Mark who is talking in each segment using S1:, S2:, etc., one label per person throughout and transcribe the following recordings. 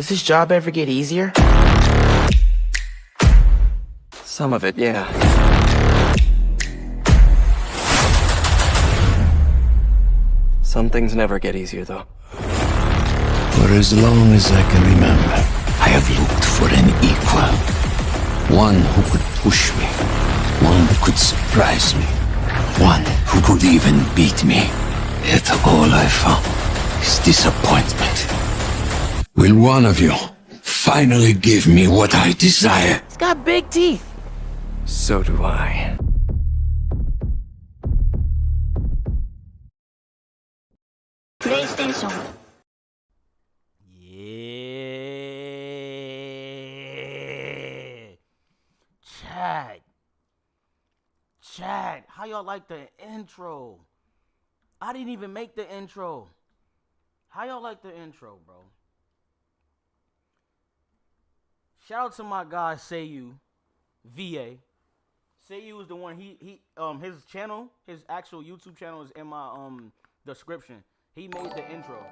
S1: Does this job ever get easier? Some of it, yeah. Some things never get easier, though.
S2: For as long as I can remember, I have looked for an equal. One who could push me. One who could surprise me. One who could even beat me. Yet all I found is disappointment. Will one of you finally give me what I desire?
S1: It's got big teeth. So do I.
S3: PlayStation.
S4: Yeah. Chad, how y'all like the intro? I didn't even make the intro. How y'all like the intro, bro? Shout out to my guy Sayu, VA. Sayu is the one his channel, his actual YouTube channel is in my description. He made the intro.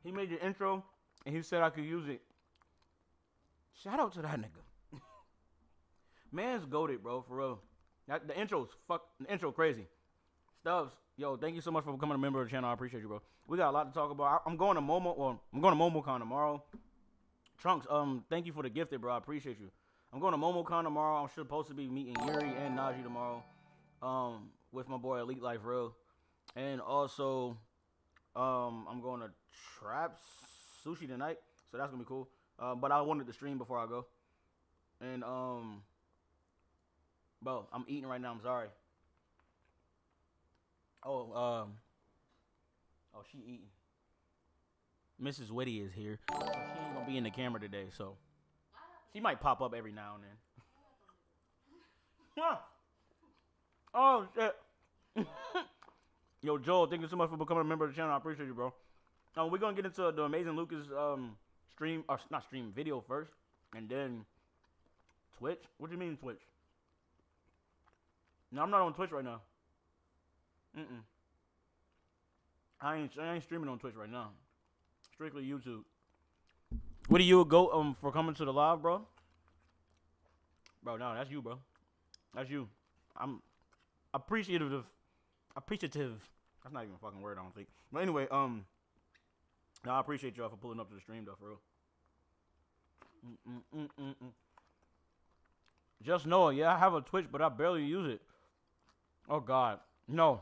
S4: He made the intro and he said I could use it. Shout out to that nigga. Man's goated, bro, for real. The intro crazy. Stubbs, yo, thank you so much for becoming a member of the channel. I appreciate you, bro. We got a lot to talk about. I'm going to MomoCon tomorrow. Trunks, thank you for the gifted, bro. I appreciate you. I'm going to MomoCon tomorrow. I'm supposed to be meeting Yuri and Najee tomorrow. With my boy Elite Life Real. And also, I'm going to Traps Sushi tonight. So that's gonna be cool. But I wanted to stream before I go. And bro, I'm eating right now. I'm sorry. Oh, she eating. Mrs. Witty is here. She ain't gonna be in the camera today, so she might pop up every now and then. Oh shit. Yo, Joel, thank you so much for becoming a member of the channel. I appreciate you, bro. We're gonna get into the Amazing Lucas video first, and then Twitch. What do you mean Twitch? No, I'm not on Twitch right now. I ain't streaming on Twitch right now. Strictly YouTube. What do you go for coming to the live, bro? Bro, no, that's you, bro. That's you. I'm appreciative. That's not even a fucking word, I don't think. But anyway, no, I appreciate y'all for pulling up to the stream, though, for real. Just know, yeah, I have a Twitch, but I barely use it. Oh, God. No.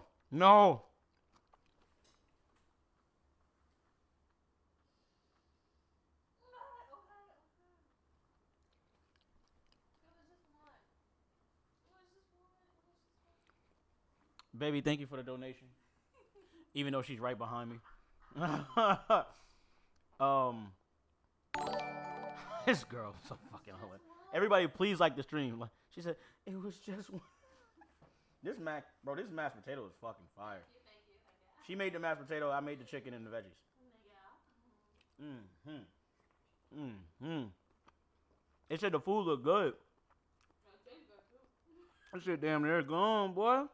S4: Baby, thank you for the donation. Even though she's right behind me. This girl is so fucking hilarious. Everybody, please like the stream. She said, it was just one. This mashed potato is fucking fire. Thank you. She made the mashed potato. I made the chicken and the veggies. It said the food looked good. That shit damn near gone, boy.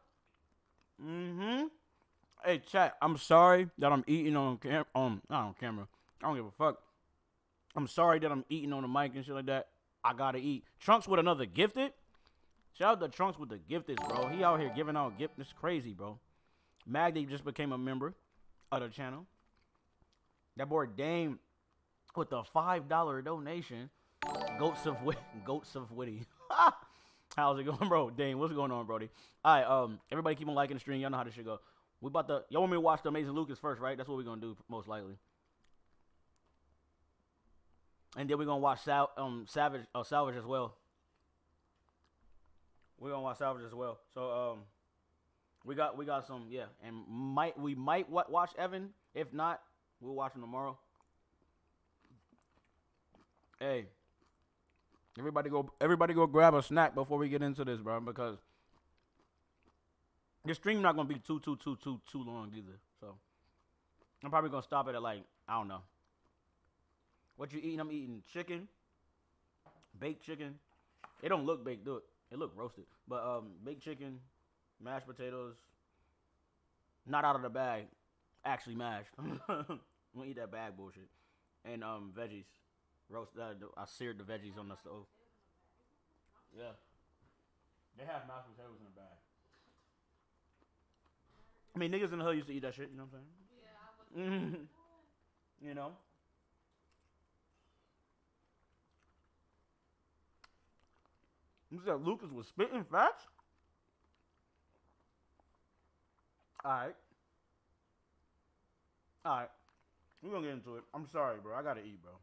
S4: Hey, chat, I'm sorry that I'm eating on camera. Not on camera. I don't give a fuck. I'm sorry that I'm eating on the mic and shit like that. I gotta eat. Trunks with another gifted. Shout out to Trunks with the gifted, bro. He out here giving out gifts. It's crazy, bro. Magdy just became a member of the channel. That boy Dame with the $5 donation. Goats of Witty. How's it going, bro? Dame, what's going on, Brody? All right, everybody keep on liking the stream. Y'all know how this shit go. Y'all want me to watch the Amazing Lucas first, right? That's what we're gonna do most likely. And then we're gonna watch Salvage as well. We're gonna watch Salvage as well. So we got some, yeah. And we might watch Evan. If not, we'll watch him tomorrow. Hey, everybody go grab a snack before we get into this, bro, because this stream not gonna be too long either. So I'm probably gonna stop it at I don't know. What you eating? I'm eating chicken, baked chicken. It don't look baked, do it? It look roasted, but baked chicken, mashed potatoes, not out of the bag, actually mashed. I'm gonna eat that bag bullshit, and veggies. I seared the veggies on the stove. Yeah. They have mashed potatoes in the bag. I mean, niggas in the hood used to eat that shit, you know what I'm saying? Yeah, you know? You said Lucas was spitting facts? Alright. Alright. We're gonna get into it. I'm sorry, bro. I gotta eat, bro.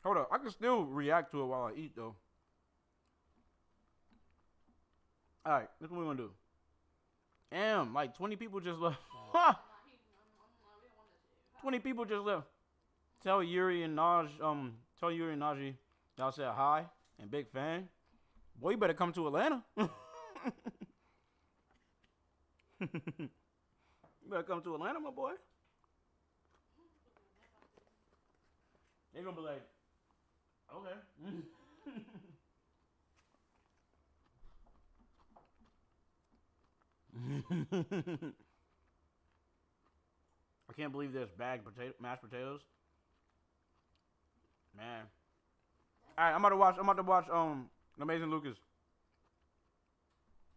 S4: Hold up. I can still react to it while I eat, though. Alright. This is what we're gonna do. Damn, like 20 people just left. 20 people just left. Tell Yuri and Najee y'all said hi and big fan. Boy, you better come to Atlanta. You better come to Atlanta, my boy. They're gonna be like, okay. I can't believe there's bagged mashed potatoes. Man. Alright, I'm about to watch Amazing Lucas.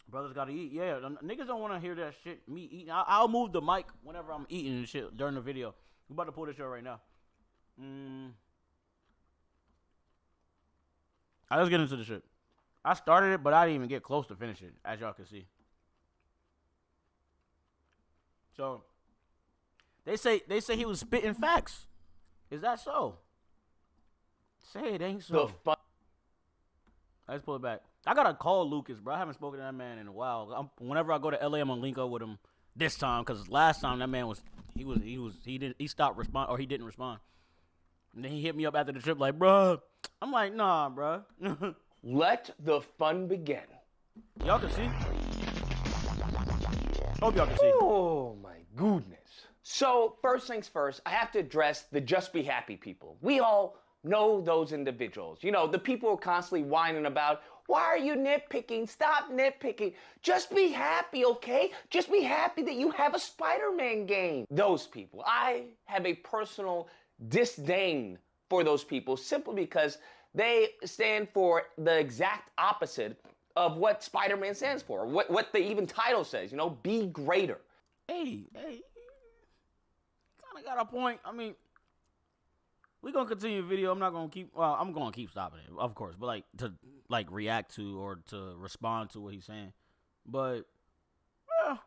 S4: Brothers gotta eat. Yeah, niggas don't wanna hear that shit. Me eating. I'll move the mic whenever I'm eating and shit during the video. We're about to pull this show right now. Alright, let's get into the shit. I started it, but I didn't even get close to finish it, as y'all can see. So they say he was spitting facts. Is that so? Say it ain't so. Let's pull it back. I gotta call Lucas, bro. I haven't spoken to that man in a while. Whenever I go to LA, I'm gonna link up with him this time, because last time that man he stopped respond, or he didn't respond. And then he hit me up after the trip like, bro. I'm like, nah, bro.
S3: Let the fun begin.
S4: Y'all can see. Hope y'all can see.
S3: Oh my goodness. So first things first, I have to address the just be happy people. We all know those individuals. You know, the people who are constantly whining about, why are you nitpicking? Stop nitpicking. Just be happy, okay? Just be happy that you have a Spider-Man game. Those people. I have a personal disdain for those people simply because they stand for the exact opposite of what Spider-Man stands for, what the even title says, you know, be greater.
S4: Hey, kind of got a point. I mean, we're going to continue the video. I'm going to keep stopping it, of course, but to react to or to respond to what he's saying. But, well,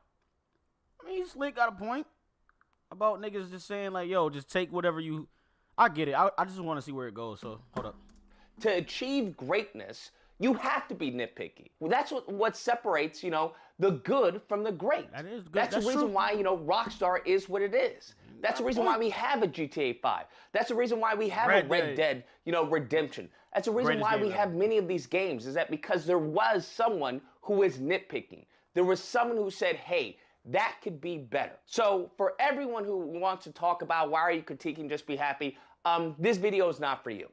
S4: I mean, Slick got a point about niggas just saying, like, yo, just take whatever you, I get it. I just want to see where it goes, so hold up.
S3: To achieve greatness, you have to be nitpicky. Well, that's what separates, you know, the good from the great.
S4: That is good.
S3: That's the reason
S4: true.
S3: why, you know, Rockstar is what it is. That's the reason why we have a GTA 5. That's the reason why we have a Red Dead, you know, Redemption. That's the reason why we have many of these games, is that because there was someone who is nitpicking. There was someone who said, hey, that could be better. So for everyone who wants to talk about why are you critiquing Just Be Happy, this video is not for you.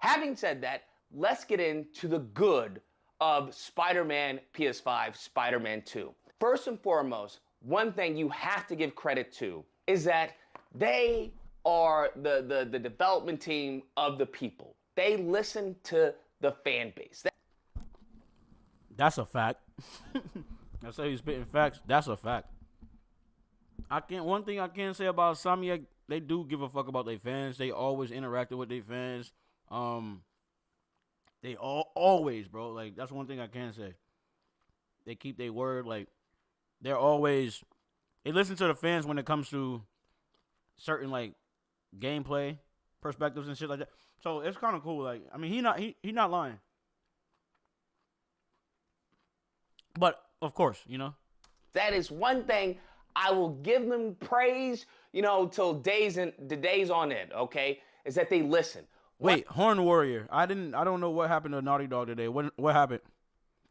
S3: Having said that, let's get into the good of Spider-Man PS5, Spider-Man 2. First and foremost, one thing you have to give credit to is that they are the development team of the people. They listen to the fan base.
S4: That's a fact. I say he's spitting facts. That's a fact. One thing I can say about Insomniac, they do give a fuck about their fans. They always interacted with their fans. They always, bro. Like, that's one thing I can say. They keep their word. Like, they listen to the fans when it comes to certain, like, gameplay perspectives and shit like that. So it's kind of cool. Like, I mean, he not lying. But of course, you know,
S3: that is one thing I will give them praise, you know, till days on end. Okay, is that they listen.
S4: Wait, Horn Warrior. I don't know what happened to Naughty Dog today. What happened?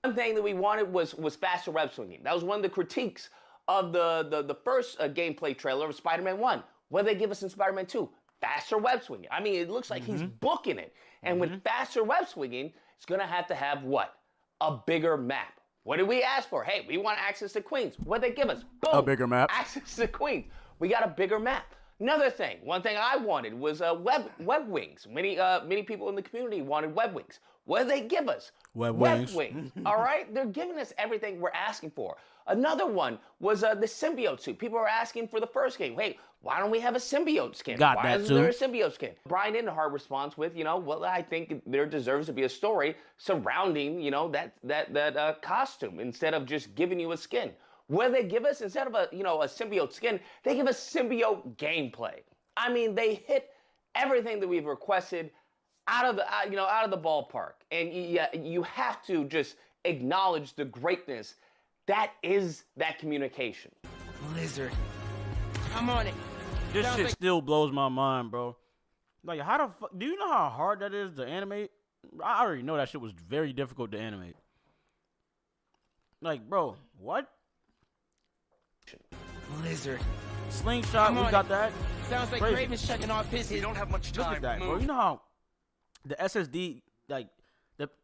S3: One thing that we wanted was faster web swinging. That was one of the critiques of the first gameplay trailer of Spider-Man 1. What did they give us in Spider-Man 2? Faster web swinging. I mean, it looks like he's booking it. And with faster web swinging, it's going to have what? A bigger map. What did we ask for? Hey, we want access to Queens. What did they give us? Boom.
S4: A bigger map.
S3: Access to Queens. We got a bigger map. Another thing, one thing I wanted was web wings. Many people in the community wanted web wings. What do they give us?
S4: Web
S3: wings.
S4: wings.
S3: All right, they're giving us everything we're asking for. Another one was the symbiote suit. People are asking for the first game. Hey, why don't we have a symbiote skin? Why isn't there a symbiote skin? Brian Indenhart responds with, well, I think there deserves to be a story surrounding, that costume instead of just giving you a skin. What do they give us? Instead of a symbiote skin, they give us symbiote gameplay. I mean, they hit everything that we've requested out of the ballpark. And you have to just acknowledge the greatness that is that communication.
S5: Lizard, I'm on it.
S4: This shit still blows my mind, bro. Like, how the fuck? Do you know how hard that is to animate? I already know that shit was very difficult to animate. Like, bro, what?
S5: Lizard.
S4: Slingshot, we got that.
S5: Sounds like Raven's checking off his.
S1: We don't have much time.
S4: Look at that, bro. You know how the SSD, like,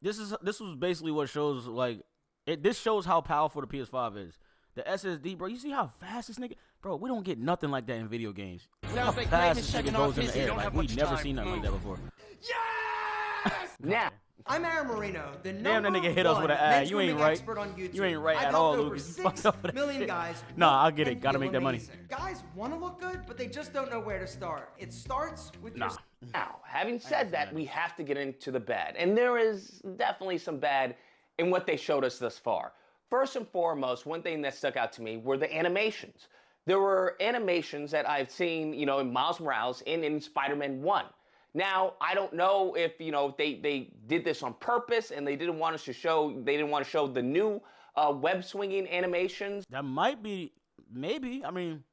S4: this was basically what shows, like, this shows how powerful the PS5 is. The SSD, bro, you see how fast this nigga, bro, we don't get nothing like that in video games.
S5: Sounds like
S4: fast
S5: Raven's
S4: this nigga
S5: checking
S4: goes
S5: off
S4: in
S5: his.
S4: the air. Like, we never seen nothing like that before.
S5: Yes!
S3: Now,
S6: I'm Aaron Marino, the
S4: Damn, that nigga hit us with an ad. You ain't right. You ain't right at all, Lucas. You fucked up with that
S6: million
S4: shit.
S6: guys.
S4: Nah, I get it. Gotta make that money.
S6: Guys want to look good, but they just don't know where to start. It starts with your.
S3: Now, having said that, we have to get into the bad. And there is definitely some bad in what they showed us thus far. First and foremost, one thing that stuck out to me were the animations. There were animations that I've seen, in Miles Morales and in Spider-Man 1. Now, I don't know if, they did this on purpose and they didn't want to show the new web swinging animations.
S4: That might be, maybe. I mean,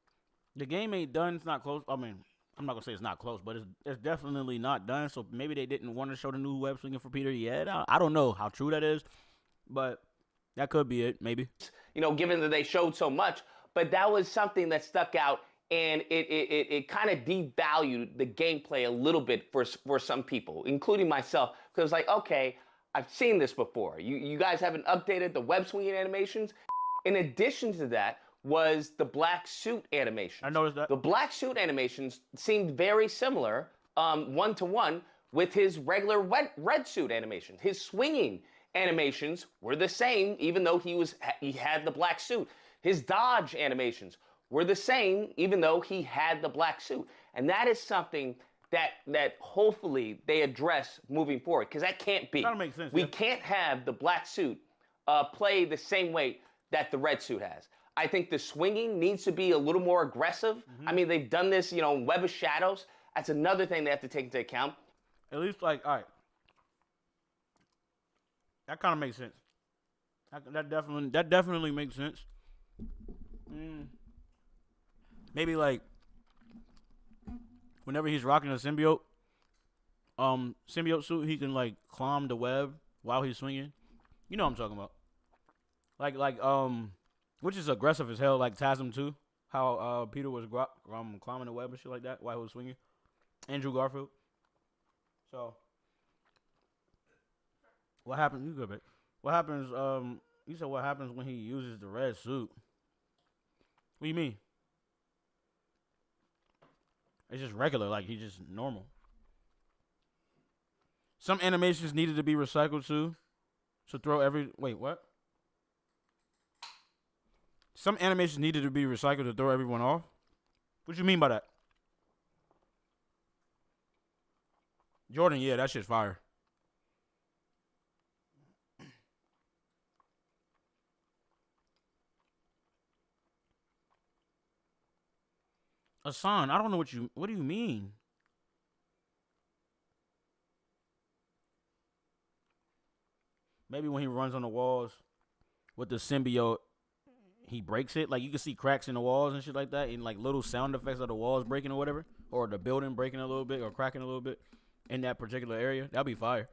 S4: the game ain't done. It's not close. I mean, I'm not going to say it's not close, but it's definitely not done. So maybe they didn't want to show the new web swinging for Peter yet. I don't know how true that is, but that could be it, maybe.
S3: Given that they showed so much, but that was something that stuck out, and it kind of devalued the gameplay a little bit for some people, including myself, because like, okay, I've seen this before. You guys haven't updated the web swinging animations. In addition to that was the black suit animation.
S4: I noticed that.
S3: The black suit animations seemed very similar, one-to-one, with his regular red suit animation. His swinging animations were the same, even though he had the black suit. His dodge animations were the same, even though he had the black suit. And that is something that hopefully they address moving forward, because that can't be.
S4: That makes sense.
S3: We can't have the black suit play the same way that the red suit has. I think the swinging needs to be a little more aggressive. I mean, they've done this, in Web of Shadows. That's another thing they have to take into account.
S4: At least, like, all right. That kind of makes sense. That definitely makes sense. Maybe like whenever he's rocking a symbiote suit, he can like climb the web while he's swinging. You know what I'm talking about? Like which is aggressive as hell. Like TASM 2, how Peter was climbing the web and shit like that while he was swinging. Andrew Garfield. So. What happens? You good, babe? What happens? You said what happens when he uses the red suit? What do you mean? It's just regular, like he's just normal. Some animations needed to be recycled too, to throw every. Wait, what? Some animations needed to be recycled to throw everyone off. What you mean by that? Jordan, yeah, that shit's fire. Hassan, I don't know what do you mean? Maybe when he runs on the walls with the symbiote, he breaks it. Like you can see cracks in the walls and shit like that, and like little sound effects of the walls breaking or whatever, or the building breaking a little bit or cracking a little bit in that particular area. That'd be fire.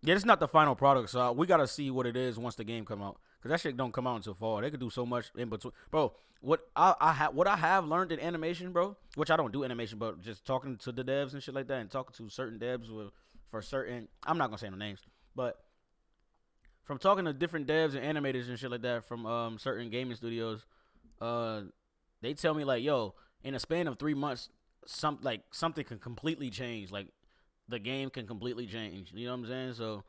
S4: Yeah, it's not the final product, so we gotta see what it is once the game come out. Cause that shit don't come out until fall. They could do so much in between, bro. What I have learned in animation, bro, which I don't do animation, but just talking to the devs and shit like that, and talking to certain devs for certain. I'm not gonna say no names, but from talking to different devs and animators and shit like that from certain gaming studios, they tell me like, yo, in a span of 3 months, something can completely change. Like the game can completely change. You know what I'm saying? So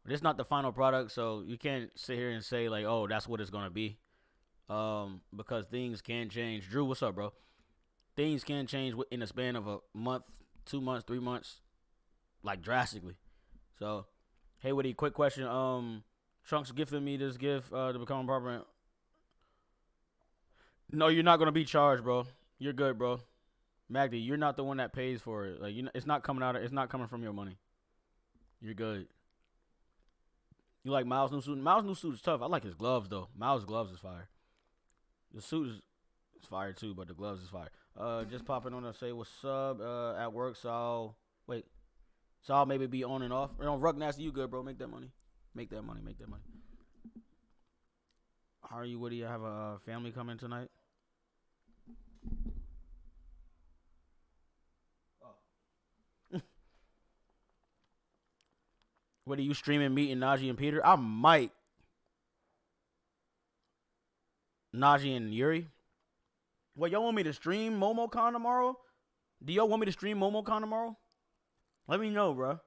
S4: it's not the final product, so you can't sit here and say like, oh, that's what it's gonna be. Because things can change. Drew, what's up, bro? Things can change in a span of a month, 2 months, 3 months, like drastically. So, hey, Witty, quick question. Trunks gifted me this gift to become a barber. No, you're not gonna be charged, bro. You're good, bro. Magdi, you're not the one that pays for it. Like, it's not coming out. It's not coming from your money. You're good. You like Miles' new suit? Miles' new suit is tough. I like his gloves though. Miles' gloves is fire. The suit is fire too, but the gloves is fire. Just popping on to say what's up at work. So I'll maybe be on and off. You know, Ruck Nasty, you good, bro? Make that money. Make that money. Make that money. How are you, Witty? I have a family coming tonight. What are you streaming? Meeting Najee and Peter? I might. Najee and Yuri. What, y'all want me to stream MomoCon tomorrow? Do y'all want me to stream MomoCon tomorrow? Let me know, bro.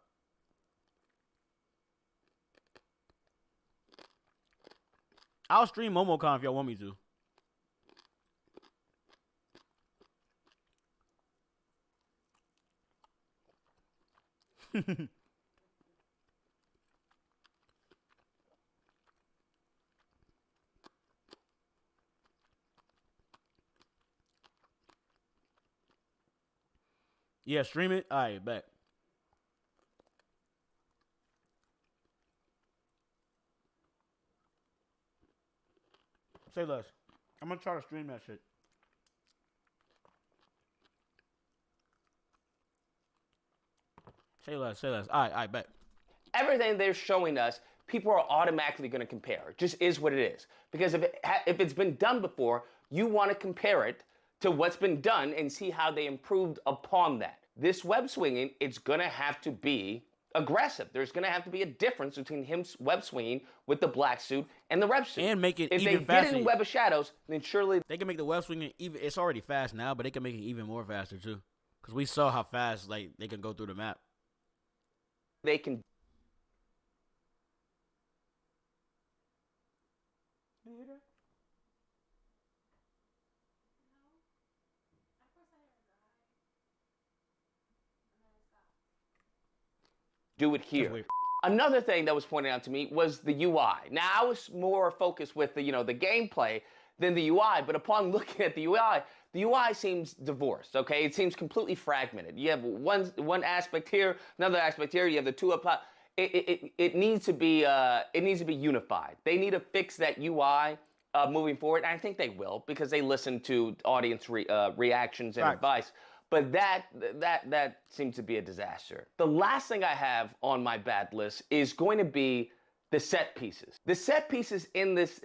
S4: I'll stream MomoCon if y'all want me to. Yeah, stream it. All right, bet. Say less. I'm going to try to stream that shit. Say less. Say less. All right, bet.
S3: Everything they're showing us, people are automatically going to compare. It just is what it is. Because if it's been done before, you want to compare it to what's been done and see how they improved upon that. This web swinging, it's going to have to be aggressive. There's going to have to be a difference between him web swinging with the black suit and the red suit.
S4: And make it
S3: if
S4: even
S3: they
S4: faster.
S3: get in Web of Shadows, then surely
S4: they can make the web swinging even. It's already fast now, but they can make it even more faster too. Because we saw how fast like they can go through the map.
S3: they can. Do it here. Another thing that was pointed out to me was the UI. Now I was more focused with the the gameplay than the UI, but upon looking at the UI seems divorced. Okay, it seems completely fragmented. You have one aspect here, another aspect here. You have the two up top. It needs to be unified. They need to fix that UI moving forward. And I think they will because they listen to audience reactions and advice. But that seems to be a disaster. The last thing I have on my bad list is going to be the set pieces. The set pieces in this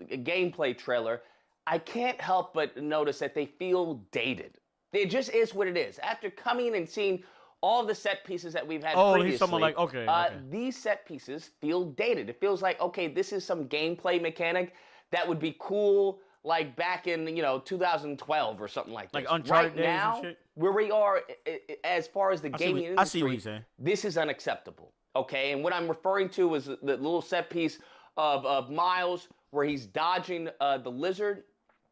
S3: gameplay trailer, I can't help but notice that they feel dated. It just is what it is. After coming and seeing all the set pieces that we've had previously,
S4: he's someone like, okay.
S3: These set pieces feel dated. It feels like, okay, this is some gameplay mechanic that would be cool like back in 2012 or something like that.
S4: Like Uncharted
S3: right
S4: days
S3: now,
S4: and shit?
S3: Where we are as far as the gaming industry,
S4: I see what you're saying.
S3: This is unacceptable. Okay, and what I'm referring to is the little set piece of Miles where he's dodging the lizard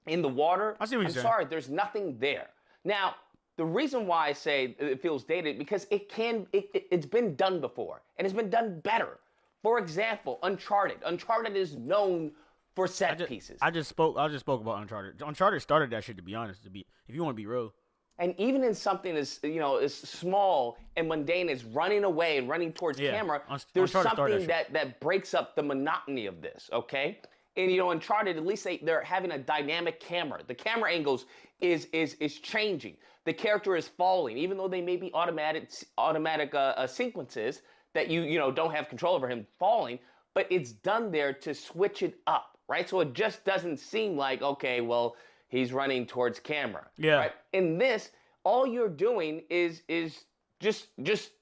S3: in the water.
S4: I see what you're saying.
S3: I'm sorry, there's nothing there. Now, the reason why I say it feels dated because it's been done before and it's been done better. For example, Uncharted. Uncharted is known for set pieces.
S4: I just spoke about Uncharted. Uncharted started that shit, to be honest. If you want to be real.
S3: And even in something as as small and mundane as running away and running towards camera, there's something that breaks up the monotony of this. Okay, and Uncharted, at least they're having a dynamic camera. The camera angles is changing. The character is falling, even though they may be automatic sequences that you don't have control over him falling. But it's done there to switch it up. Right, so it just doesn't seem like, okay, well, he's running towards camera.
S4: Yeah.
S3: Right? In this, all you're doing is just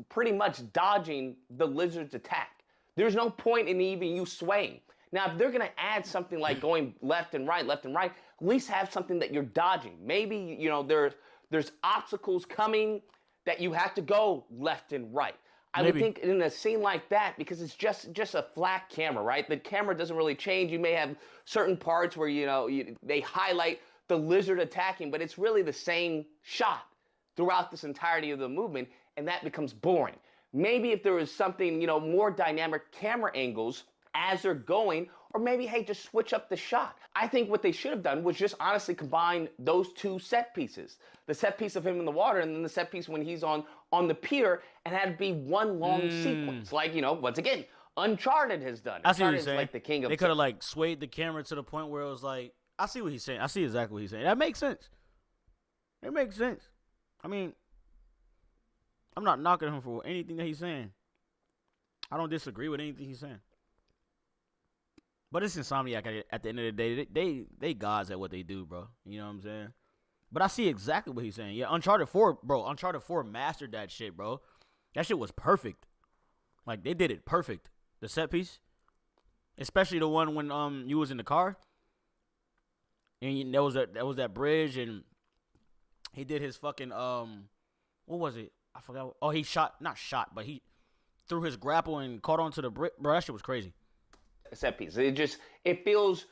S3: pretty much dodging the lizard's attack. There's no point in even you swaying. Now, if they're gonna add something like going left and right, At least have something that you're dodging. Maybe, you know, there's obstacles coming that you have to go left and right. I would think in a scene like that, because it's just a flat camera, right? The camera doesn't really change. You may have certain parts where, you know, they highlight the lizard attacking, but it's really the same shot throughout this entirety of the movement, and that becomes boring. Maybe if there was something, you know, more dynamic camera angles as they're going, or maybe, hey, just switch up the shot. I think what they should have done was just honestly combine those two set pieces. The set piece of him in the water and then the set piece when he's on the pier, and had it be one long sequence. Like, you know, once again, Uncharted has done.
S4: I see what he's saying.
S3: Like the king of
S4: they could have like swayed the camera to the point where it was like, I see what he's saying. I see exactly what he's saying. That makes sense. It makes sense. I mean, I'm not knocking him for anything that he's saying. I don't disagree with anything he's saying. But it's Insomniac at the end of the day. They gods at what they do, bro. You know what I'm saying? But I see exactly what he's saying. Yeah, Uncharted 4, bro. Uncharted 4 mastered that shit, bro. That shit was perfect. Like, they did it perfect. The set piece. Especially the one when you was in the car. And there was that bridge, and he did his fucking, what was it? I forgot. Oh, he not shot, but he threw his grapple and caught onto the bridge. Bro, that shit was crazy.
S3: Set piece. It feels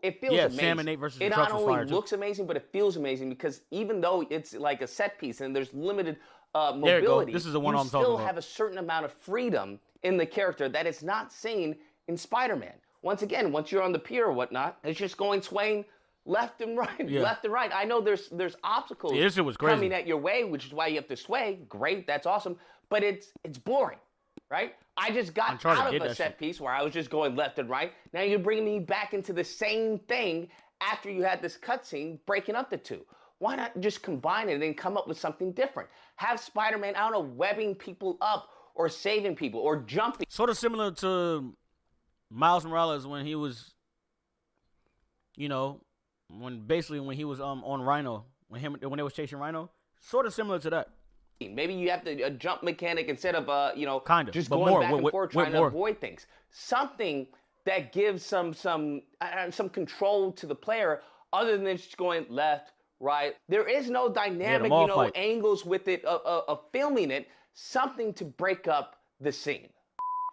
S3: amazing.
S4: Sam and Nate versus the
S3: it
S4: trucks
S3: not
S4: was
S3: only
S4: fire, too.
S3: looks amazing, but it feels amazing because even though it's like a set piece and there's limited
S4: There you
S3: mobility,
S4: go. This is the one
S3: you
S4: I'm talking
S3: still
S4: about.
S3: have a certain amount of freedom in the character that is not seen in Spider-Man. Once again, once you're on the pier or whatnot, it's just swaying left and right, left and right. I know there's obstacles
S4: this shit was crazy.
S3: coming at your way, which is why you have to sway. Great, that's awesome, but it's boring, right? I just got out of a set piece where I was just going left and right. Now you're bringing me back into the same thing after you had this cutscene breaking up the two. Why not just combine it and come up with something different? Have Spider-Man, I don't know, webbing people up or saving people or jumping.
S4: Sort of similar to Miles Morales when he was, you know, when he was on Rhino, when they was chasing Rhino. Sort of similar to that.
S3: Maybe you have a jump mechanic instead of
S4: Kinda,
S3: just
S4: but
S3: going
S4: more,
S3: back and forth trying to
S4: more.
S3: avoid things. Something that gives some control to the player other than just going left, right. There is no dynamic, angles with it of filming it. Something to break up the scene.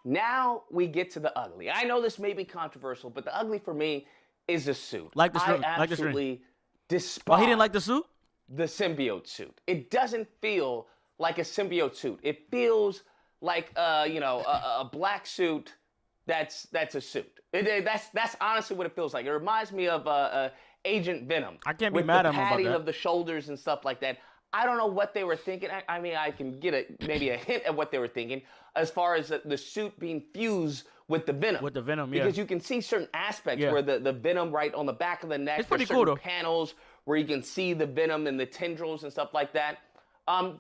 S3: Now we get to the ugly. I know this may be controversial, but the ugly for me is the suit.
S4: I
S3: absolutely despise.
S4: Oh, he didn't like the suit?
S3: The symbiote suit. It doesn't feel like a symbiote suit. It feels like a black suit that's a suit. That's honestly what it feels like. It reminds me of Agent Venom.
S4: I can't be mad at him about
S3: the padding
S4: that.
S3: of the shoulders and stuff like that. I don't know what they were thinking. I mean, I can get maybe a hint at what they were thinking as far as the suit being fused with the Venom.
S4: With the Venom, yeah.
S3: Because you can see certain aspects where the Venom right on the back of the neck.
S4: It's pretty
S3: certain
S4: cool, though.
S3: panels where you can see the Venom and the tendrils and stuff like that.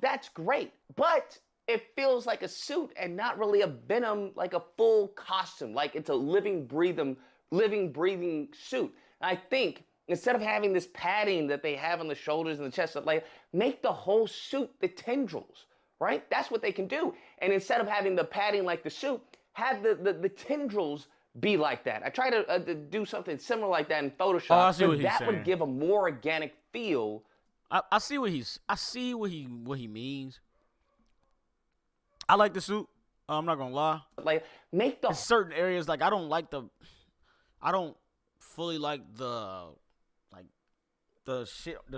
S3: That's great. But it feels like a suit and not really a Venom, like a full costume. Like it's a living, breathing suit. And I think instead of having this padding that they have on the shoulders and the chest, like make the whole suit the tendrils, right? That's what they can do. And instead of having the padding like the suit, have the tendrils be like that. I try to do something similar like that in Photoshop.
S4: Oh, I see what he's
S3: that
S4: saying.
S3: would give a more organic feel.
S4: I see what he means. I like the suit. I'm not gonna lie.
S3: Like make the
S4: in certain areas, like I don't fully like the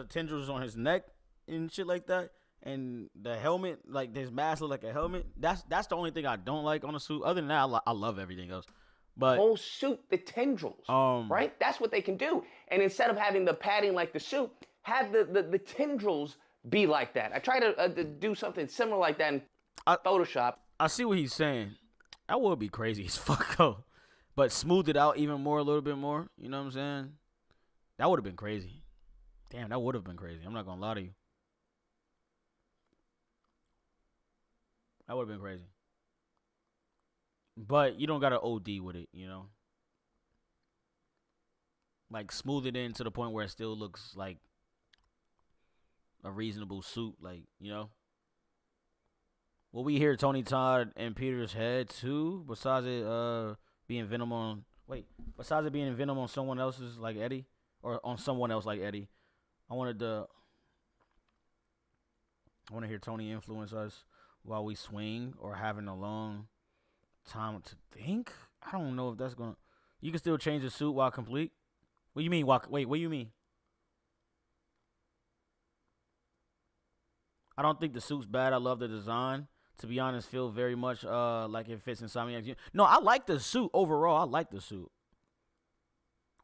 S4: tendrils on his neck and shit like that, and the helmet, like his mask look like a helmet. That's the only thing I don't like on the suit. Other than that, I love everything else. But
S3: whole suit, the tendrils, right? That's what they can do. And instead of having the padding like the suit, have the tendrils be like that. I try to do something similar like that in Photoshop.
S4: I see what he's saying. That would be crazy as fuck, though. But smooth it out even more, a little bit more. You know what I'm saying? That would have been crazy. Damn, that would have been crazy. I'm not gonna lie to you. That would have been crazy. But you don't gotta OD with it, you know? Like, smooth it in to the point where it still looks like a reasonable suit, like, you know? Will we hear Tony Todd and Peter's head, too? Besides it being Venom on... Wait, besides it being Venom on someone else's, like Eddie? or on someone else like Eddie. I want to hear Tony influence us while we swing or having a long time to think. I don't know if that's gonna. You can still change the suit while complete. What do you mean? Wait, what do you mean? I don't think the suit's bad. I love the design. To be honest, feel very much like it fits Insomniac's. No, I like the suit overall. I like the suit.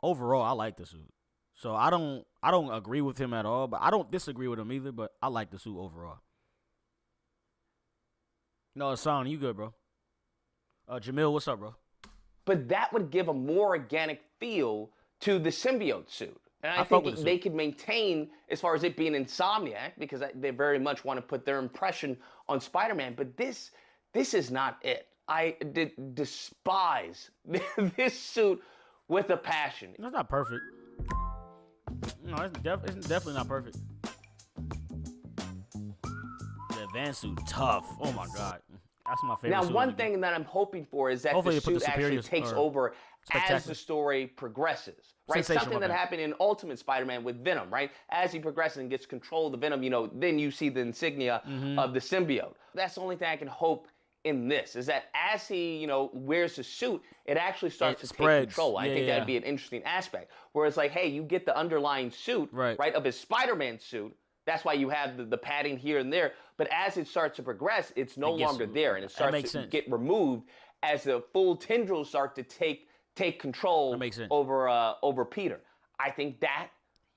S4: Overall, I like the suit. So I don't agree with him at all, but I don't disagree with him either. But I like the suit overall. No, Hassan, you good, bro? Jamil, what's up, bro?
S3: But that would give a more organic feel to the symbiote suit. And I think they could maintain as far as it being Insomniac, because they very much want to put their impression on Spider-Man. But this is not it. I despise this suit with a passion.
S4: That's not perfect. No, it's definitely not perfect. The advanced suit, tough. Oh my god, that's my favorite.
S3: Now,
S4: suit
S3: one thing that I'm hoping for is that the suit actually takes over as the story progresses. Right, something that happened in Ultimate Spider-Man with Venom. Right, as he progresses and gets control of the Venom, then you see the insignia of the symbiote. That's the only thing I can hope in this, is that as he, wears the suit, it actually starts to take control. I think that'd be an interesting aspect. Where it's like, hey, you get the underlying suit, right, of his Spider-Man suit. That's why you have the padding here and there. But as it starts to progress, it's no longer there, and it starts to get removed as the full tendrils start to take control over Peter. I think that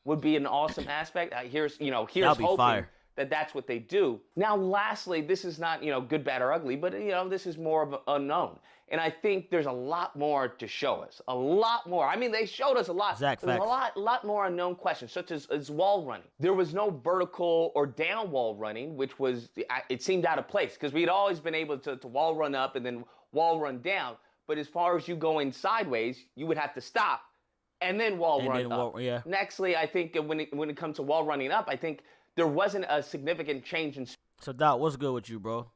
S3: would be an awesome aspect. Here's hoping that that's what they do. Now, lastly, this is not, good, bad, or ugly, but, this is more of an unknown. And I think there's a lot more to show us. A lot more. I mean, they showed us a lot. There's a lot more unknown questions, such as wall running. There was no vertical or down wall running, which was, it seemed out of place, because we'd always been able to wall run up and then wall run down. But as far as you going sideways, you would have to stop and then wall run up. Nextly, I think when it comes to wall running up, I think there wasn't a significant change in.
S4: So, Doc, what's good with you, bro?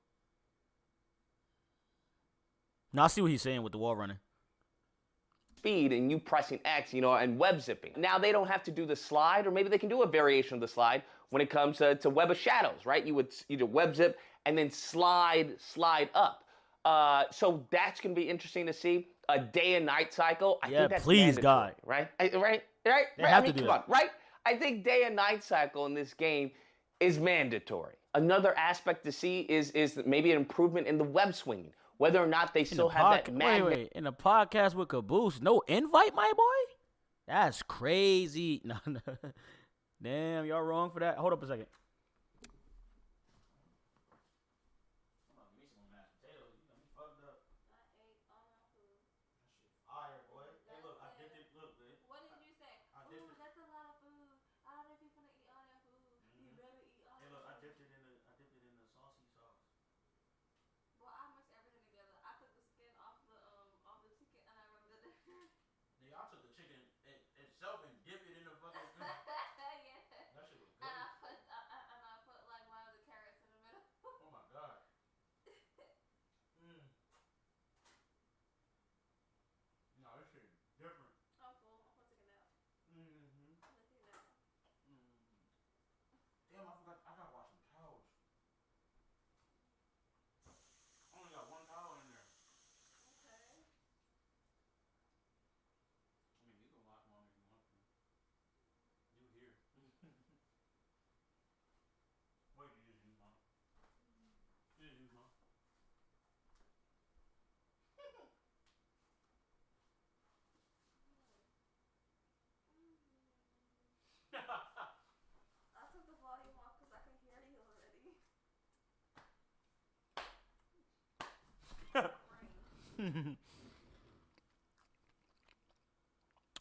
S4: Now, I see what he's saying with the wall running.
S3: Speed and you pressing X, and web zipping. Now, they don't have to do the slide, or maybe they can do a variation of the slide when it comes to Web of Shadows, right? You would either web zip and then slide up. So that's going to be interesting to see. A day and night cycle. I think that's mandatory,
S4: God.
S3: Right? Right? I mean, come on, right? I think day and night cycle in this game is mandatory. Another aspect to see is maybe an improvement in the web swinging. Whether or not they still have that magnet.
S4: Wait. In a podcast with Caboose, no invite, my boy? That's crazy. No. Damn, y'all wrong for that. Hold up a second.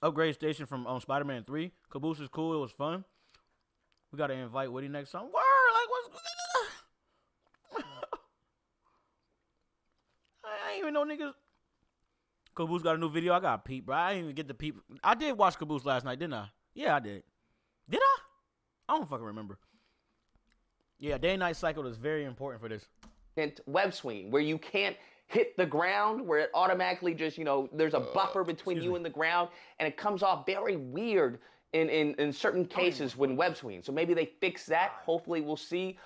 S4: Upgrade station from Spider-Man 3. Caboose is cool. It was fun. We got to invite Witty next time. Word! Like, what's... I ain't even know niggas... Caboose got a new video. I got peep, bro. I didn't even get the peep. I did watch Caboose last night, didn't I? Yeah, I did. Did I? I don't fucking remember. Yeah, day and night cycle is very important for this.
S3: Web swing, where you can't hit the ground, where it automatically just, there's a buffer between you and the ground, and it comes off very weird in certain cases when web swinging. So maybe they fix that. Hopefully we'll see.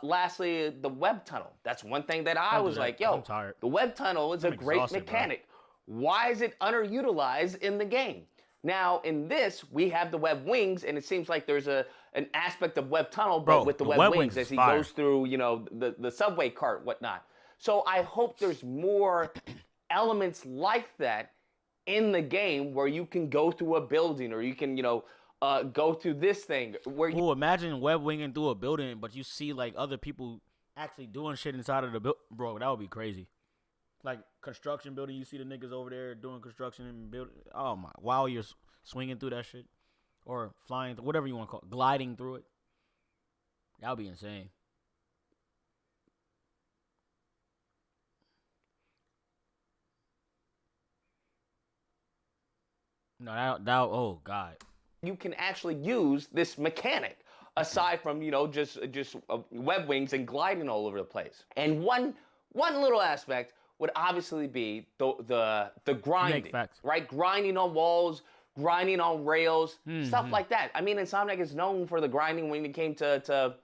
S3: Lastly, the web tunnel. That's one thing that I was like, yo, the web tunnel is a great mechanic. Why is it underutilized in the game? Now, in this, we have the web wings, and it seems like there's an aspect of web tunnel, but with the web wings as he goes through, you know, the subway cart, whatnot. So I hope there's more elements like that in the game where you can go through a building, or you can, you know, go through this thing where you.
S4: Ooh, imagine web winging through a building, but you see like other people actually doing shit inside of the building. Bro, that would be crazy. Like construction building, you see the niggas over there doing construction and building. Oh my! While you're swinging through that shit, or flying, whatever you want to call it, gliding through it. That would be insane. No, that oh god.
S3: You can actually use this mechanic aside from, you know, just web wings and gliding all over the place. And one little aspect would obviously be the grinding, right? Grinding on walls, grinding on rails, stuff like that. I mean, Insomniac is known for the grinding when it came to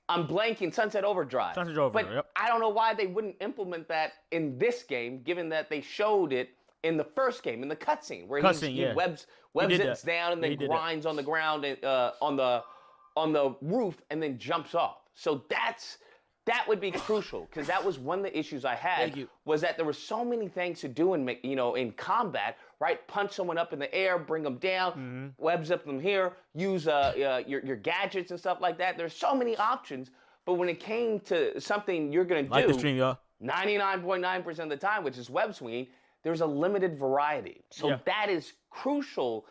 S3: I'm blanking, Sunset Overdrive. But I don't know why they wouldn't implement that in this game, given that they showed it in the first game, in the cutscene, where he webs it down and then grinds on the ground and on the roof and then jumps off. So that would be crucial, because that was one of the issues I had, was that there were so many things to do in combat, right? Punch someone up in the air, bring them down, web zip them here, use your gadgets and stuff like that. There's so many options, but when it came to something you're gonna do,
S4: the stream,
S3: 99.9% of the time, which is web swinging, there's a limited variety. So that is crucial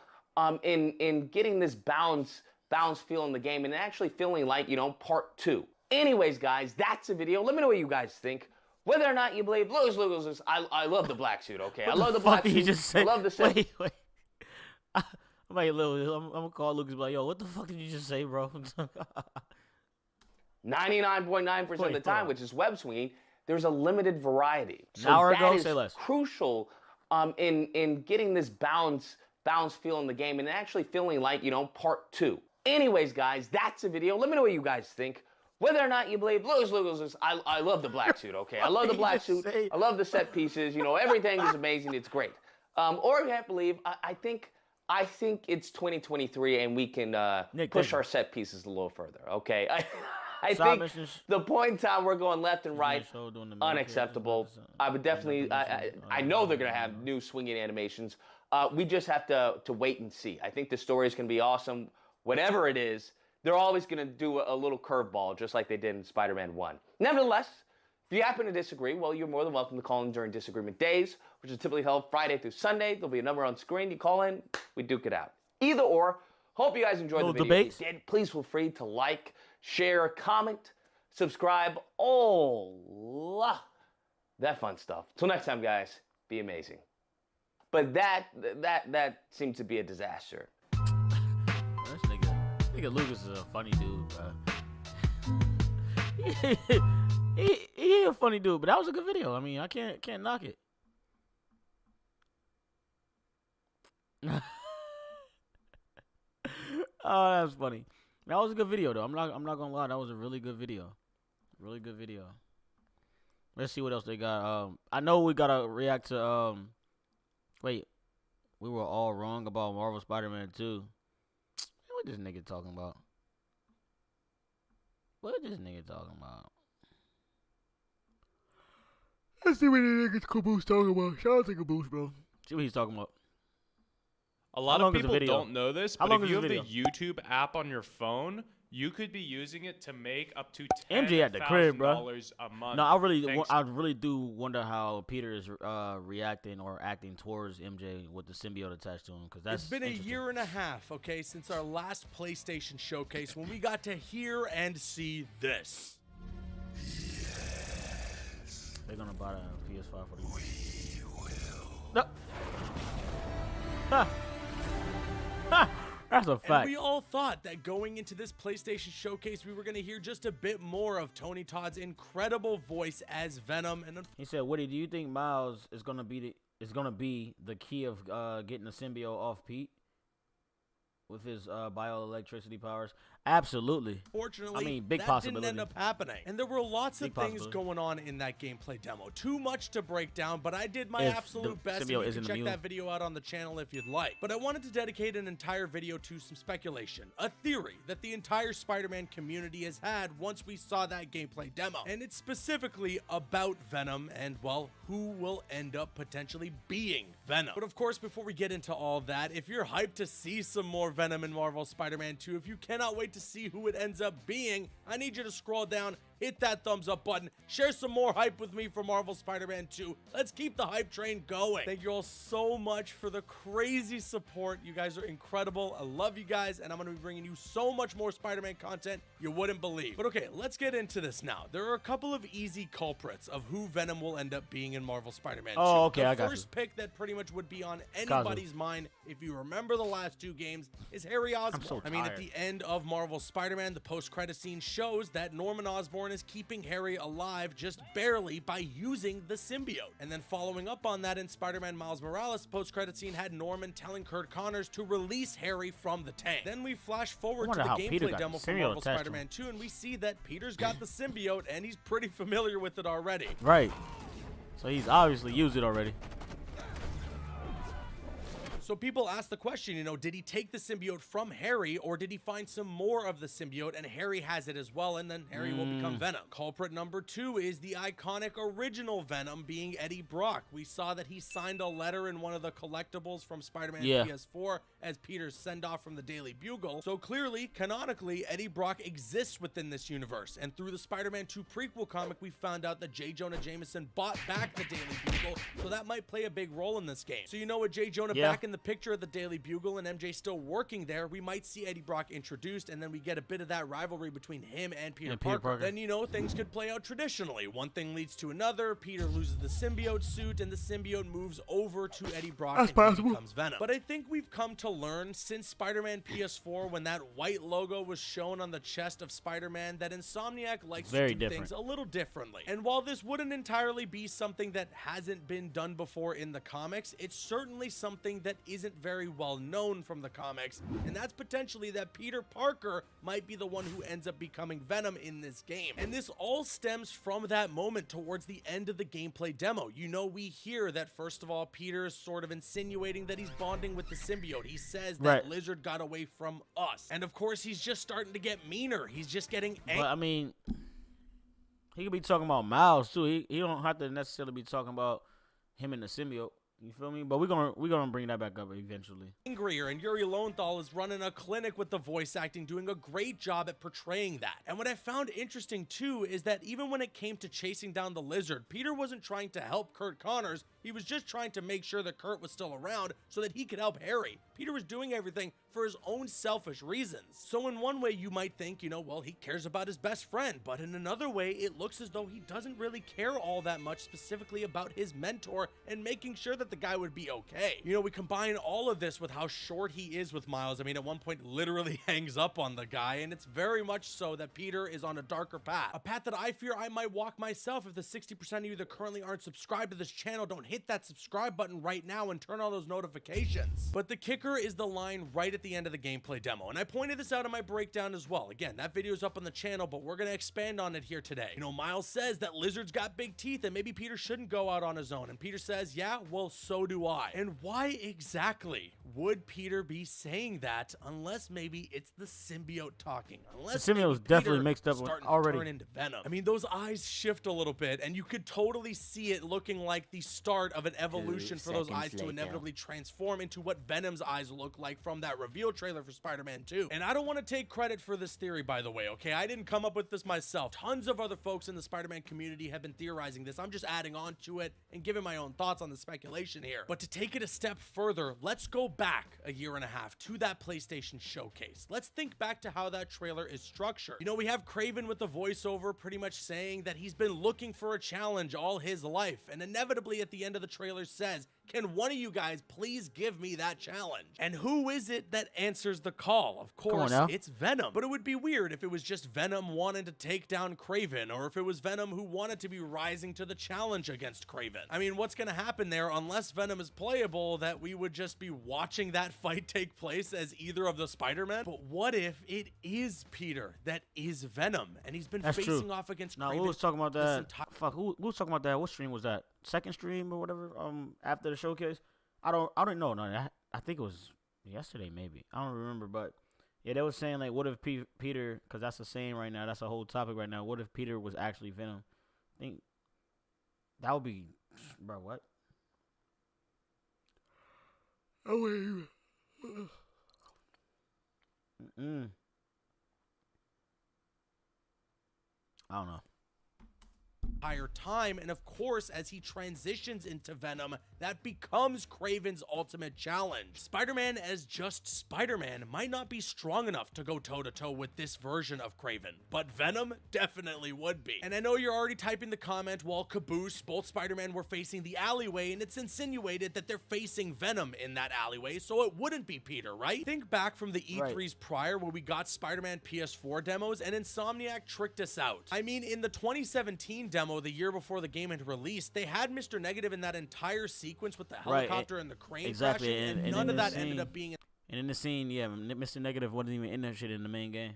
S3: in getting this balance feel in the game and actually feeling like, you know, part 2. Anyways, guys, that's the video. Let me know what you guys think. Whether or not you believe Lucas, I love the black suit, okay? I love the black suit. I love the set.
S4: Wait. I'm gonna call Lucas like, yo, what the fuck did you just say, bro?
S3: 99.9% of the time, which is web swinging, there's a limited variety. So
S4: that is
S3: say less. Crucial in getting this balance feel in the game and actually feeling like, you know, part 2. Anyways, guys, that's the video. Let me know what you guys think. Whether or not you believe Lucas, I love the black suit, okay? I love the black suit. I love the set pieces. You know, everything is amazing. It's great. Or if you can't believe, I think it's 2023 and we can push our set pieces a little further, okay? I think the point in time we're going left and right, unacceptable. I would definitely, I know they're going to have new swinging animations. We just have to wait and see. I think the story is going to be awesome. Whatever it is, they're always going to do a little curveball, just like they did in Spider-Man 1. Nevertheless, if you happen to disagree, well, you're more than welcome to call in during Disagreement Days, which is typically held Friday through Sunday. There'll be a number on screen. You call in, we duke it out. Either or, hope you guys enjoyed the video. If you did, please feel free to like, share, comment, subscribe, all that fun stuff. Till next time, guys, be amazing. But that seems to be a disaster.
S4: This nigga Lucas is a funny dude, bro. he a funny dude, but that was a good video. I mean, I can't knock it. Oh, that's funny. That was a good video, though. I'm not gonna lie. That was a really good video. Really good video. Let's see what else they got. I know we gotta react to wait, we were all wrong about Marvel Spider-Man 2. What this nigga talking about? What this nigga talking about? Let's see what the nigga Caboose talking about. Shout out to Caboose, bro. See what he's talking about.
S7: A lot of people don't know this, but if you have the YouTube app on your phone, you could be using it to make up to $10,000 a month.
S4: No, I really do wonder how Peter is reacting or acting towards MJ with the symbiote attached to him, because that's
S8: it's been a year and a half, okay, since our last PlayStation showcase when we got to hear and see this.
S4: Yes. They're gonna buy a PS5 for you.
S2: We will.
S4: No. Ha. Ha. That's a fact.
S8: And we all thought that going into this PlayStation showcase, we were going to hear just a bit more of Tony Todd's incredible voice as Venom. And
S4: he said, "Witty, do you think Miles is going to be the key of getting the symbiote off Pete?" with his bioelectricity powers. Absolutely.
S8: Fortunately,
S4: I mean, big
S8: that
S4: possibility.
S8: didn't end up happening. And there were lots of
S4: Big
S8: things
S4: possibility.
S8: going on in that gameplay demo. Too much to break down, but I did my
S4: If
S8: absolute
S4: the
S8: best. And
S4: symbiote
S8: you can
S4: isn't
S8: check
S4: immune.
S8: that video out on the channel if you'd like. But I wanted to dedicate an entire video to some speculation, a theory that the entire Spider-Man community has had once we saw that gameplay demo. And it's specifically about Venom and, well, who will end up potentially being Venom. But of course, before we get into all that, if you're hyped to see some more Venom in Marvel Spider-Man 2, if you cannot wait to see who it ends up being, I need you to scroll down, hit that thumbs up button, share some more hype with me for Marvel Spider-Man 2. Let's keep the hype train going. Thank you all so much for the crazy support. You guys are incredible. I love you guys, and I'm going to be bringing you so much more Spider-Man content you wouldn't believe. But okay, let's get into this now. There are a couple of easy culprits of who Venom will end up being in Marvel Spider-Man 2.
S4: Oh, okay, I got
S8: The
S4: you.
S8: first pick that pretty much would be on anybody's mind, if you remember the last two games, is Harry Osborn.
S4: so
S8: I mean, at
S4: tired.
S8: the end of Marvel Spider-Man, the post-credit scene shows that Norman Osborn is keeping Harry alive just barely by using the symbiote. And then following up on that in Spider-Man Miles Morales, post-credit scene had Norman telling Kurt Connors to release Harry from the tank. Then we flash forward to the
S4: wonder how Peter
S8: gameplay
S4: got
S8: demo
S4: the
S8: for
S4: symbiote
S8: Marvel
S4: attached to him.
S8: Spider-Man 2, and we see that Peter's got the symbiote and he's pretty familiar with it already.
S4: Right. So he's obviously used it already.
S8: So people ask the question, you know, did he take the symbiote from Harry, or did he find some more of the symbiote and Harry has it as well, and then Harry will become Venom? Culprit number 2 is the iconic original Venom being Eddie Brock. We saw that he signed a letter in one of the collectibles from Spider-Man PS4 as Peter's send-off from the Daily Bugle. So clearly, canonically, Eddie Brock exists within this universe, and through the Spider-Man 2 prequel comic, we found out that J. Jonah Jameson bought back the Daily Bugle, so that might play a big role in this game. So you know, with J. Jonah back in the picture of the Daily Bugle and MJ still working there, we might see Eddie Brock introduced, and then we get a bit of that rivalry between him and Peter Parker. Then, you know, things could play out traditionally. One thing leads to another. Peter loses the symbiote suit, and the symbiote moves over to Eddie Brock, and he becomes Venom. But I think we've come to learn since Spider-Man PS4, when that white logo was shown on the chest of Spider-Man, that Insomniac likes to do things a little differently. And while this wouldn't entirely be something that hasn't been done before in the comics, it's certainly something that isn't very well known from the comics, and that's potentially that Peter Parker might be the one who ends up becoming Venom in this game. And this all stems from that moment towards the end of the gameplay demo. You know, we hear that first of all, Peter is sort of insinuating that he's bonding with the symbiote. He says that Lizard got away from us, and of course he's just starting to get meaner. He's just getting angry.
S4: But I mean, he could be talking about Miles too. He don't have to necessarily be talking about him and the symbiote. You feel me? But we're gonna bring that back up eventually.
S8: Angrier, and Yuri Lowenthal is running a clinic with the voice acting, doing a great job at portraying that. And what I found interesting too is that even when it came to chasing down the Lizard, Peter wasn't trying to help Kurt Connors. He was just trying to make sure that Kurt was still around so that he could help Harry. Peter was doing everything for his own selfish reasons. So in one way you might think, you know, well, he cares about his best friend, but in another way it looks as though he doesn't really care all that much specifically about his mentor and making sure that the guy would be okay. You know, we combine all of this with how short he is with Miles. I mean, at one point literally hangs up on the guy, and it's very much so that Peter is on a darker path. A path that I fear I might walk myself if the 60% of you that currently aren't subscribed to this channel don't hit that subscribe button right now and turn on those notifications. But the kicker is the line right at the end of the gameplay demo, and I pointed this out in my breakdown as well. Again, that video is up on the channel, but we're gonna expand on it here today. You know, Miles says that Lizard's got big teeth and maybe Peter shouldn't go out on his own, and Peter says, yeah, well, so do I. And why exactly would Peter be saying that unless maybe it's the symbiote talking? Unless
S4: the symbiote was definitely mixed up already.
S8: Turn into Venom. I mean, those eyes shift a little bit, and you could totally see it looking like the start of an evolution for those eyes to inevitably transform into what Venom's eyes look like from that reveal trailer for Spider-Man 2. And I don't want to take credit for this theory, by the way, okay? I didn't come up with this myself. Tons of other folks in the Spider-Man community have been theorizing this. I'm just adding on to it and giving my own thoughts on the speculation here. But to take it a step further, let's go back a year and a half to that PlayStation showcase. Let's think back to how that trailer is structured. You know, we have Kraven with the voiceover pretty much saying that he's been looking for a challenge all his life, and inevitably at the end of the trailer says Can one of you guys please give me that challenge? And who is it that answers the call? Of course, it's Venom. But it would be weird if it was just Venom wanting to take down Kraven, or if it was Venom who wanted to be rising to the challenge against Kraven. I mean, what's going to happen there, unless Venom is playable, that we would just be watching that fight take place as either of the Spider-Men? But what if it is Peter that is Venom, and he's been facing off against Kraven?
S4: No, we was talking about that. Fuck, who was talking about that? What stream was that? Second stream or whatever? After the showcase, I don't know. No, I think it was yesterday, maybe. I don't remember, but yeah, they were saying like, what if Peter? Because that's a saying right now. That's a whole topic right now. What if Peter was actually Venom? I think that would be, bro. What? Oh wait. I don't know.
S8: Entire time, and of course, as he transitions into Venom, that becomes Kraven's ultimate challenge. Spider-Man as just Spider-Man might not be strong enough to go toe-to-toe with this version of Kraven, but Venom definitely would be. And I know you're already typing the comment, while caboose, both Spider-Man were facing the alleyway, and it's insinuated that they're facing Venom in that alleyway, so it wouldn't be Peter, right? Think back from the E3s prior, where we got Spider-Man PS4 demos, and Insomniac tricked us out. I mean, in the 2017 demo, the year before the game had released, they had Mr. Negative in that entire sequence with the helicopter and the crane crashing, and none of that ended up being.
S4: And in the scene, yeah, Mr. Negative wasn't even in that shit in the main game.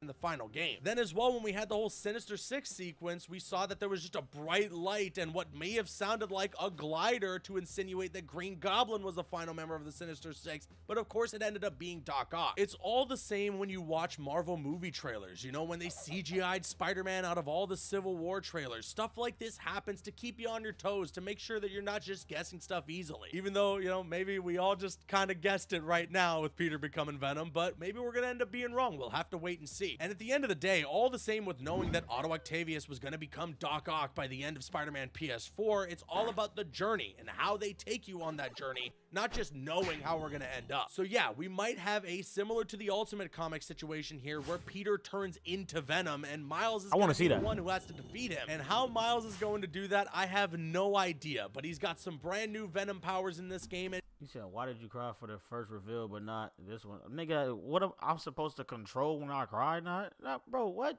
S8: In the final game. Then as well, when we had the whole Sinister Six sequence, we saw that there was just a bright light and what may have sounded like a glider to insinuate that Green Goblin was the final member of the Sinister Six, but of course it ended up being Doc Ock. It's all the same when you watch Marvel movie trailers, you know, when they CGI'd Spider-Man out of all the Civil War trailers. Stuff like this happens to keep you on your toes, to make sure that you're not just guessing stuff easily. Even though, you know, maybe we all just kind of guessed it right now with Peter becoming Venom, but maybe we're gonna end up being wrong. We'll have to wait and see. And at the end of the day, all the same with knowing that Otto Octavius was going to become Doc Ock by the end of Spider-Man PS4, it's all about the journey and how they take you on that journey, not just knowing how we're going to end up. So yeah, we might have a similar to the Ultimate Comic situation here, where Peter turns into Venom and Miles is going to be the one who has to defeat him. And how Miles is going to do that, I have no idea, but he's got some brand new Venom powers in this game.
S4: You said, why did you cry for the first reveal but not this one? Nigga, what am I supposed to control when I cry? Not, bro, what?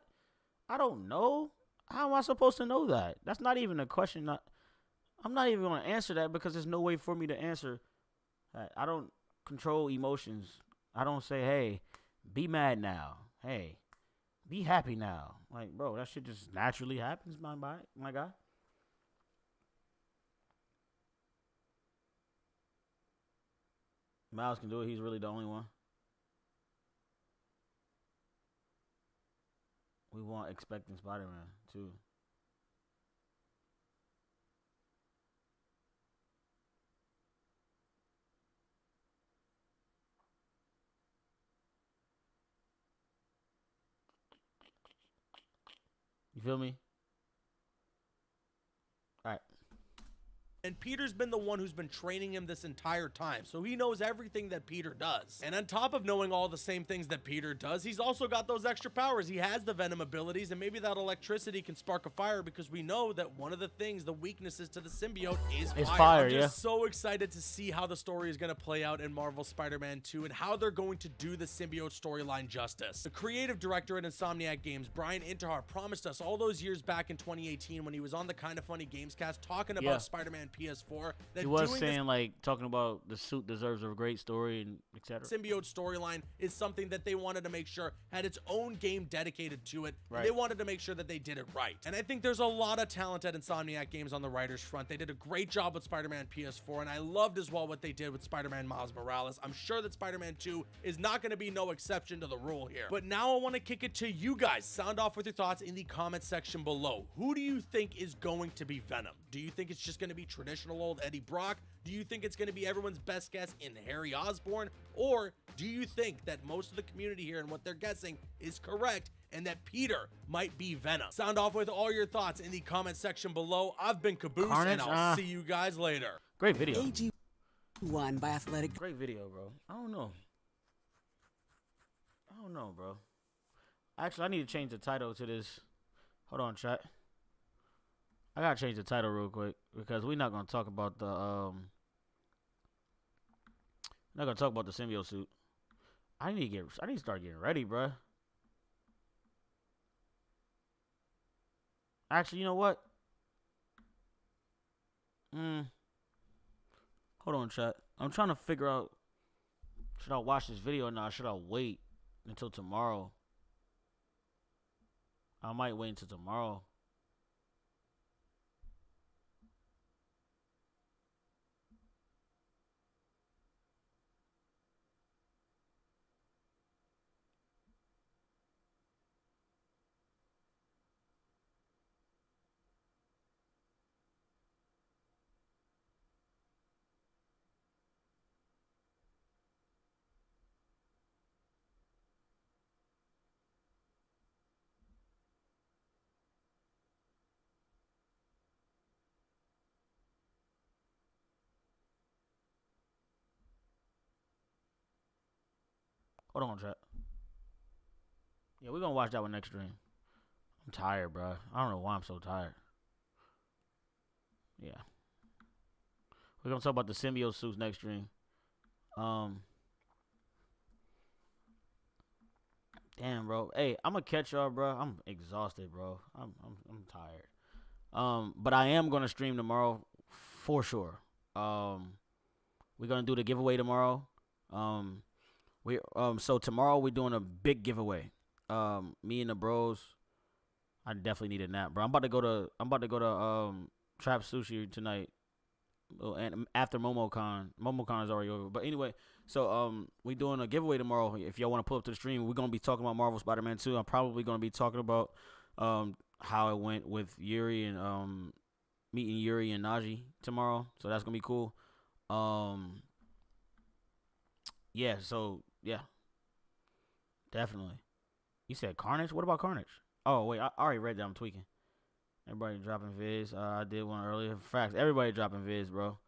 S4: I don't know. How am I supposed to know that? That's not even a question. I'm not even going to answer that, because there's no way for me to answer that. I don't control emotions. I don't say, hey, be mad now. Hey, be happy now. Like, bro, that shit just naturally happens, my guy. Miles can do it. He's really the only one. We want expecting Spider-Man, too. You feel me? All right.
S8: And Peter's been the one who's been training him this entire time, so he knows everything that Peter does. And on top of knowing all the same things that Peter does, he's also got those extra powers. He has the Venom abilities, and maybe that electricity can spark a fire, because we know that one of the things, the weaknesses to the symbiote is fire. I'm just so excited to see how the story is going to play out in Marvel Spider-Man 2 and how they're going to do the symbiote storyline justice. The creative director at Insomniac Games, Brian Interhar, promised us all those years back in 2018 when he was on the Kinda Funny Gamescast talking about Spider-Man PS4. That
S4: he was saying, like, talking about the suit deserves a great story and etc.
S8: Symbiote storyline is something that they wanted to make sure had its own game dedicated to it. Right. They wanted to make sure that they did it right. And I think there's a lot of talent at Insomniac Games on the writers front. They did a great job with Spider-Man PS4, and I loved as well what they did with Spider-Man Miles Morales. I'm sure that Spider-Man 2 is not going to be no exception to the rule here. But now I want to kick it to you guys. Sound off with your thoughts in the comment section below. Who do you think is going to be Venom? Do you think it's just going to be traditional old Eddie Brock? Do you think it's going to be everyone's best guess in Harry Osborn? Or do you think that most of the community here and what they're guessing is correct and that Peter might be Venom? Sound off with all your thoughts in the comment section below. I've been Caboose, and I'll see you guys later.
S4: Great video.
S9: AG1 by Athletic.
S4: Great video, bro. I don't know, bro. Actually, I need to change the title to this. Hold on, chat. I gotta change the title real quick, because we're not gonna talk about the Not gonna talk about the symbiote suit. I need to start getting ready, bruh. Actually, you know what? Hold on, chat. I'm trying to figure out, should I watch this video or not? Should I wait until tomorrow? I might wait until tomorrow. Hold on, chat. Yeah, we're gonna watch that one next stream. I'm tired, bro. I don't know why I'm so tired. Yeah. We're gonna talk about the symbiote suits next stream. Damn, bro. Hey, I'm gonna catch y'all, bro. I'm exhausted, bro. I'm tired. But I am gonna stream tomorrow for sure. We're gonna do the giveaway tomorrow. So tomorrow we're doing a big giveaway. Me and the bros. I definitely need a nap, bro. I'm about to go to Trap Sushi tonight. And after MomoCon. MomoCon is already over. But anyway, so we doing a giveaway tomorrow. If y'all want to pull up to the stream, we're gonna be talking about Marvel Spider-Man 2. I'm probably gonna be talking about how it went with Yuri and meeting Yuri and Najee tomorrow. So that's gonna be cool. Yeah, so yeah. Definitely. You said Carnage? What about Carnage? Oh wait, I already read that. I'm tweaking. Everybody dropping vids. I did one earlier. Facts. Everybody dropping vids, bro.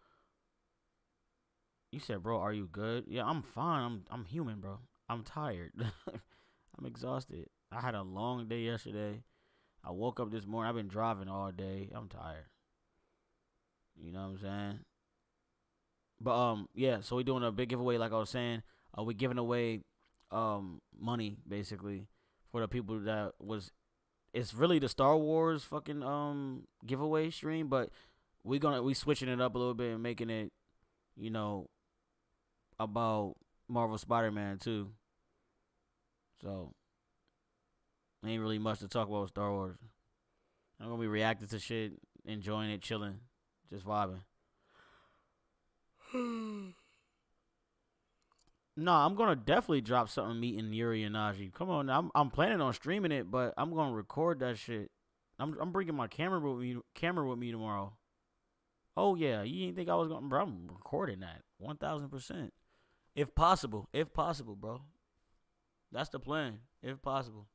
S4: You said, bro, are you good? Yeah, I'm fine. I'm human, bro. I'm tired. I'm exhausted. I had a long day yesterday. I woke up this morning. I've been driving all day. I'm tired. You know what I'm saying? But yeah, so we're doing a big giveaway, like I was saying. We're giving away money basically for the people that was. It's really the Star Wars fucking giveaway stream, but we switching it up a little bit and making it, you know, about Marvel Spider-Man too. So ain't really much to talk about with Star Wars. I'm gonna be reacting to shit, enjoying it, chilling, just vibing. No, I'm gonna definitely drop something meeting Yuri and Najee. Come on, I'm planning on streaming it, but I'm gonna record that shit. I'm bringing my camera with me tomorrow. Oh yeah, you didn't think I was gonna, bro? I'm recording that 1000%, if possible, bro. That's the plan, if possible.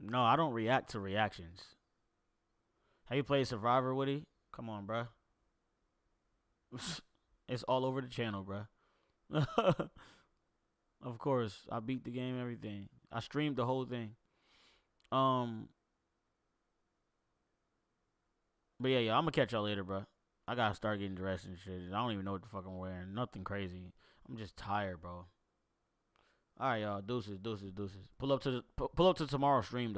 S4: No, I don't react to reactions. Have you played Survivor, Witty? Come on, bro. It's all over the channel, bro. Of course, I beat the game, everything. I streamed the whole thing. But yeah, I'm gonna catch y'all later, bro. I gotta start getting dressed and shit. I don't even know what the fuck I'm wearing. Nothing crazy. I'm just tired, bro. All right, y'all. Deuces. Pull up to tomorrow's stream, though.